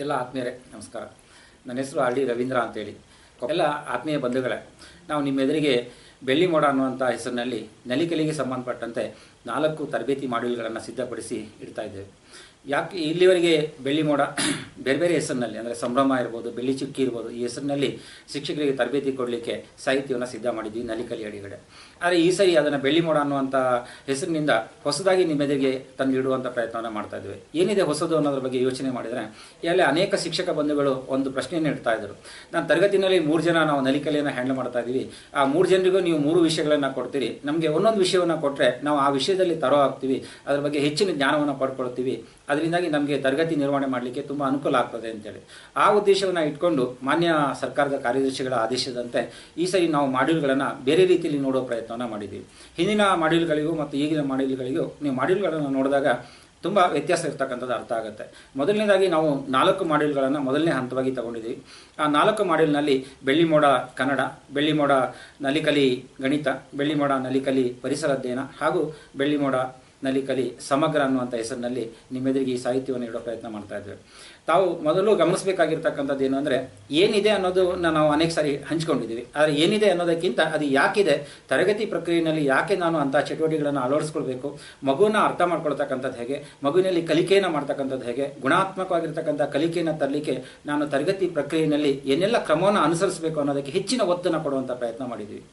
ಎಲ್ಲ ಆತ್ಮೀಯರೇ ನಮಸ್ಕಾರ. ನನ್ನ ಹೆಸರು ಆರ್ ಡಿ ರವೀಂದ್ರ ಅಂತೇಳಿ. ಎಲ್ಲ ಆತ್ಮೀಯ ಬಂಧುಗಳೇ, ನಾವು ನಿಮ್ಮ ಎದುರಿಗೆ ಬೆಳ್ಳಿ ಮೋಡ ಅನ್ನುವಂಥ ಹೆಸರಿನಲ್ಲಿ ನಲಿಕಲಿಗೆ ಸಂಬಂಧಪಟ್ಟಂತೆ 4 ತರಬೇತಿ ಮಾಡ್ಯೂಲ್ಗಳನ್ನು ಸಿದ್ಧಪಡಿಸಿ ಇಡ್ತಾ ಇದ್ದೇವೆ. ಯಾಕೆ ಇಲ್ಲಿವರೆಗೆ ಬೆಳ್ಳಿ ಮೋಡ ಬೇರೆ ಬೇರೆ ಹೆಸರಿನಲ್ಲಿ, ಅಂದರೆ ಸಂಭ್ರಮ ಇರ್ಬೋದು, ಬೆಳ್ಳಿ ಚುಕ್ಕಿ ಇರ್ಬೋದು, ಈ ಹೆಸರಿನಲ್ಲಿ ಶಿಕ್ಷಕರಿಗೆ ತರಬೇತಿ ಕೊಡಲಿಕ್ಕೆ ಸಾಹಿತ್ಯವನ್ನು ಸಿದ್ಧ ಮಾಡಿದ್ವಿ ನಲಿಕಲಿ ಅಡಿಗಡೆ. ಆದರೆ ಈ ಸರಿ ಅದನ್ನು ಬೆಳ್ಳಿ ಮೋಡ ಅನ್ನುವಂಥ ಹೆಸರಿನಿಂದ ಹೊಸದಾಗಿ ನಿಮ್ಮೆದುರಿಗೆ ತಂದಿಡುವಂಥ ಪ್ರಯತ್ನವನ್ನು ಮಾಡ್ತಾ ಇದ್ವಿ. ಏನಿದೆ ಹೊಸದು ಅನ್ನೋದ್ರ ಬಗ್ಗೆ ಯೋಚನೆ ಮಾಡಿದರೆ ಇಲ್ಲಿ ಅನೇಕ ಶಿಕ್ಷಕ ಬಂಧುಗಳು ಒಂದು ಪ್ರಶ್ನೆಯನ್ನು ಇಡ್ತಾ ಇದ್ದರು. ನಾನು ತರಗತಿನಲ್ಲಿ 3 ಜನ ನಾವು ನಲಿಕಲಿಯನ್ನು ಹ್ಯಾಂಡಲ್ ಮಾಡ್ತಾ ಇದ್ದೀವಿ, ಆ 3 ಜನರಿಗೂ ನೀವು 3 ವಿಷಯಗಳನ್ನು ಕೊಡ್ತೀರಿ, ನಮಗೆ ಒಂದೊಂದು ವಿಷಯವನ್ನು ಕೊಟ್ಟರೆ ನಾವು ಆ ವಿಷಯದಲ್ಲಿ ತರೋ ಆಗ್ತೀವಿ, ಅದರ ಬಗ್ಗೆ ಹೆಚ್ಚಿನ ಜ್ಞಾನವನ್ನು ಪಡ್ಕೊಳ್ತೀವಿ, ಅದರಿಂದಾಗಿ ನಮಗೆ ತರಗತಿ ನಿರ್ವಹಣೆ ಮಾಡಲಿಕ್ಕೆ ತುಂಬ ಅನುಕೂಲ ಆಗ್ತದೆ ಅಂತೇಳಿ ಆ ಉದ್ದೇಶವನ್ನು ಇಟ್ಕೊಂಡು ಮಾನ್ಯ ಸರ್ಕಾರದ ಕಾರ್ಯದರ್ಶಿಗಳ ಆದೇಶದಂತೆ ಈ ಸರಿ ನಾವು ಮಾಡ್ಯೂಲ್ಗಳನ್ನು ಬೇರೆ ರೀತಿಯಲ್ಲಿ ನೋಡೋ ಪ್ರಯತ್ನವನ್ನು ಮಾಡಿದ್ದೀವಿ. ಹಿಂದಿನ ಮಾಡ್ಯೂಲ್ಗಳಿಗೂ ಮತ್ತು ಈಗಿನ ಮಾಡ್ಯೂಲ್ಗಳಿಗೂ ನೀವು ಮಾಡ್ಯೂಲ್ಗಳನ್ನು ನೋಡಿದಾಗ ತುಂಬ ವ್ಯತ್ಯಾಸ ಇರ್ತಕ್ಕಂಥದ್ದು ಅರ್ಥ ಆಗುತ್ತೆ. ಮೊದಲನೇದಾಗಿ ನಾವು 4 ಮಾಡ್ಯೂಲ್ಗಳನ್ನು ಮೊದಲನೇ ಹಂತವಾಗಿ ತಗೊಂಡಿದ್ದೀವಿ. ಆ 4 ಮಾಡ್ಯೂಲ್ನಲ್ಲಿ ಬೆಳ್ಳಿ ಮೋಡ ಕನ್ನಡ, ಬೆಳ್ಳಿ ಮೋಡ ನಲಿಕಲಿ ಗಣಿತ, ಬೆಳ್ಳಿ ಮೋಡ ನಲಿಕಲಿ ಪರಿಸರ ಅಧ್ಯಯನ ಹಾಗೂ ಬೆಳ್ಳಿ ಮೋಡ ನಲಿಕಲಿ ಸಮಗ್ರ ಅನ್ನುವಂಥ ಹೆಸರಿನಲ್ಲಿ ನಿಮ್ಮೆದುರಿಗೆ ಈ ಸಾಹಿತ್ಯವನ್ನು ಇಡೋ ಪ್ರಯತ್ನ ಮಾಡ್ತಾ ಇದ್ದೇವೆ. ತಾವು ಮೊದಲು ಗಮನಿಸಬೇಕಾಗಿರ್ತಕ್ಕಂಥದ್ದು ಏನು ಅಂದರೆ, ಏನಿದೆ ಅನ್ನೋದನ್ನು ನಾವು ಅನೇಕ ಸಾರಿ ಹಂಚ್ಕೊಂಡಿದ್ದೀವಿ. ಆದರೆ ಏನಿದೆ ಅನ್ನೋದಕ್ಕಿಂತ ಅದು ಯಾಕಿದೆ, ತರಗತಿ ಪ್ರಕ್ರಿಯೆಯಲ್ಲಿ ಯಾಕೆ ನಾನು ಅಂಥ ಚಟುವಟಿಕೆಗಳನ್ನು ಅಳವಡಿಸ್ಕೊಳ್ಬೇಕು, ಮಗುವನ್ನು ಅರ್ಥ ಮಾಡ್ಕೊಳ್ತಕ್ಕಂಥದ್ದು ಹೇಗೆ, ಮಗುವಿನಲ್ಲಿ ಕಲಿಕೆಯನ್ನು ಮಾಡ್ತಕ್ಕಂಥದ್ದು ಹೇಗೆ, ಗುಣಾತ್ಮಕವಾಗಿರ್ತಕ್ಕಂಥ ಕಲಿಕೆಯನ್ನು ತರಲಿಕ್ಕೆ ನಾನು ತರಗತಿ ಪ್ರಕ್ರಿಯೆಯಲ್ಲಿ ಏನೆಲ್ಲ ಕ್ರಮವನ್ನು ಅನುಸರಿಸಬೇಕು ಅನ್ನೋದಕ್ಕೆ ಹೆಚ್ಚಿನ ಒತ್ತನ್ನು ಕೊಡುವಂಥ ಪ್ರಯತ್ನ ಮಾಡಿದ್ದೀವಿ.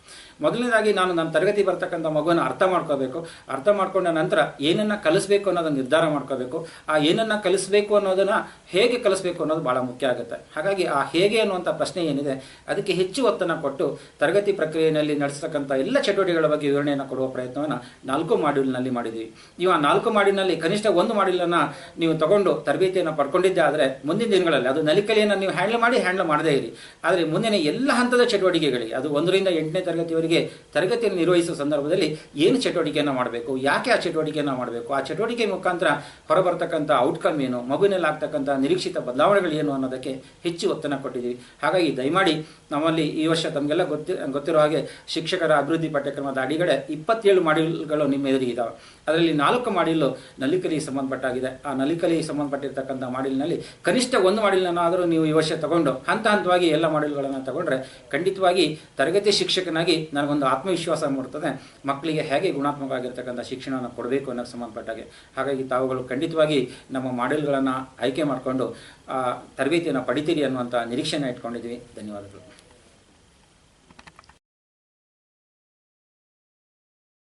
ಮೊದಲನೇದಾಗಿ ನಾನು ನನ್ನ ತರಗತಿ ಬರ್ತಕ್ಕಂಥ ಮಗುವನ್ನು ಅರ್ಥ ಮಾಡ್ಕೋಬೇಕು. ಅರ್ಥ ಮಾಡ್ಕೊಂಡ ನಂತರ ಏನನ್ನು ಕಲಿಸ್ಬೇಕು ಅನ್ನೋದನ್ನು ನಿರ್ಧಾರ ಮಾಡ್ಕೋಬೇಕು. ಆ ಏನನ್ನು ಕಲಿಸ್ಬೇಕು ಅನ್ನೋದನ್ನು ಹೇಗೆ ಕಲಿಸ್ಬೇಕು ಅನ್ನೋದು ಭಾಳ ಮುಖ್ಯ ಆಗುತ್ತೆ. ಹಾಗಾಗಿ ಆ ಹೇಗೆ ಅನ್ನುವಂಥ ಪ್ರಶ್ನೆ ಏನಿದೆ ಅದಕ್ಕೆ ಹೆಚ್ಚು ಒತ್ತನ್ನು ಕೊಟ್ಟು ತರಗತಿ ಪ್ರಕ್ರಿಯೆಯಲ್ಲಿ ನಡೆಸ್ತಕ್ಕಂಥ ಎಲ್ಲ ಚಟುವಟಿಕೆಗಳ ಬಗ್ಗೆ ವಿವರಣೆಯನ್ನು ಕೊಡುವ ಪ್ರಯತ್ನವನ್ನು 4 ಮಾಡ್ಯೂಲ್ನಲ್ಲಿ ಮಾಡಿದ್ದೀವಿ. ನೀವು ಆ 4 ಮಾಡ್ಯೂಲ್ನಲ್ಲಿ ಕನಿಷ್ಠ 1 ಮಾಡ್ಯೂಲನ್ನು ನೀವು ತಗೊಂಡು ತರಬೇತಿಯನ್ನು ಪಡ್ಕೊಂಡಿದ್ದೆ ಆದರೆ ಮುಂದಿನ ದಿನಗಳಲ್ಲಿ ಅದು ನಲಿಕಲಿಯನ್ನು ನೀವು ಹ್ಯಾಂಡಲ್ ಮಾಡದೇ ಇರಿ. ಆದರೆ ಮುಂದಿನ ಎಲ್ಲ ಹಂತದ ಚಟುವಟಿಕೆಗಳಿಗೆ, ಅದು 1 ರಿಂದ 8ನೇ ತರಗತಿವರೆಗೆ ತರಗತಿಯನ್ನು ನಿರ್ವಹಿಸುವ ಸಂದರ್ಭದಲ್ಲಿ ಏನು ಚಟುವಟಿಕೆಯನ್ನು ಮಾಡಬೇಕು, ಯಾಕೆ ಆ ಚಟುವಟಿಕೆಯನ್ನು ಮಾಡಬೇಕು, ಆ ಚಟುವಟಿಕೆ ಮುಖಾಂತರ ಹೊರಬರ್ತಕ್ಕಂಥ ಔಟ್ಕಮ್ ಏನು, ಮಗುವಿನಲ್ಲಿ ಆಗ್ತಕ್ಕಂಥ ನಿರೀಕ್ಷಿತ ಬದಲಾವಣೆಗಳು ಏನು ಅನ್ನೋದಕ್ಕೆ ಹೆಚ್ಚು ಒತ್ತನ್ನು ಕೊಟ್ಟಿದ್ದೀವಿ. ಹಾಗಾಗಿ ದಯಮಾಡಿ ನಮ್ಮಲ್ಲಿ ಈ ವರ್ಷ ತಮಗೆಲ್ಲ ಗೊತ್ತಿರೋ ಹಾಗೆ ಶಿಕ್ಷಕರ ಅಭಿವೃದ್ಧಿ ಪಠ್ಯಕ್ರಮದ ಅಡಿಗಡೆ 27 ಮಾಡ್ಯೂಲ್ಗಳು ನಿಮ್ಮ ಎದುರಿಗಿದ್ದಾವೆ. ಅದರಲ್ಲಿ 4 ಮಾಡ್ಯೂಲು ನಲಿಕಲಿಗೆ ಸಂಬಂಧಪಟ್ಟಾಗಿದೆ. ಆ ನಲಿಕಲಿಗೆ ಸಂಬಂಧಪಟ್ಟಿರ್ತಕ್ಕಂಥ ಮಾಡ್ಯೂಲ್ನಲ್ಲಿ ಕನಿಷ್ಠ 1 ಮಾಡ್ಯೂಲನ್ನಾದರೂ ನೀವು ಈ ವರ್ಷ ತಗೊಂಡು ಹಂತವಾಗಿ ಎಲ್ಲ ಮಾಡ್ಯೂಲ್ಗಳನ್ನು ತಗೊಂಡ್ರೆ ಖಂಡಿತವಾಗಿ ತರಗತಿ ಶಿಕ್ಷಕನಾಗಿ ನನಗೊಂದು ಆತ್ಮವಿಶ್ವಾಸ ಮೂಡ್ತದೆ, ಮಕ್ಕಳಿಗೆ ಹೇಗೆ ಗುಣಾತ್ಮಕವಾಗಿರ್ತಕ್ಕಂಥ ಶಿಕ್ಷಣವನ್ನು ಕೊಡಬೇಕು ಅನ್ನೋಕ್ಕೆ ಸಂಬಂಧಪಟ್ಟಾಗೆ. ಹಾಗಾಗಿ ತಾವುಗಳು ಖಂಡಿತವಾಗಿ ನಮ್ಮ ಮಾಡ್ಯೂಲ್ಗಳನ್ನು ಆಯ್ಕೆ ಮಾಡಿಕೊಂಡು ತರಬೇತಿಯನ್ನು ಪಡಿತೀರಿ ಅನ್ನುವಂಥ ನಿರೀಕ್ಷೆಯನ್ನು ಇಟ್ಕೊಂಡಿದ್ದೀವಿ. ಧನ್ಯವಾದಗಳು.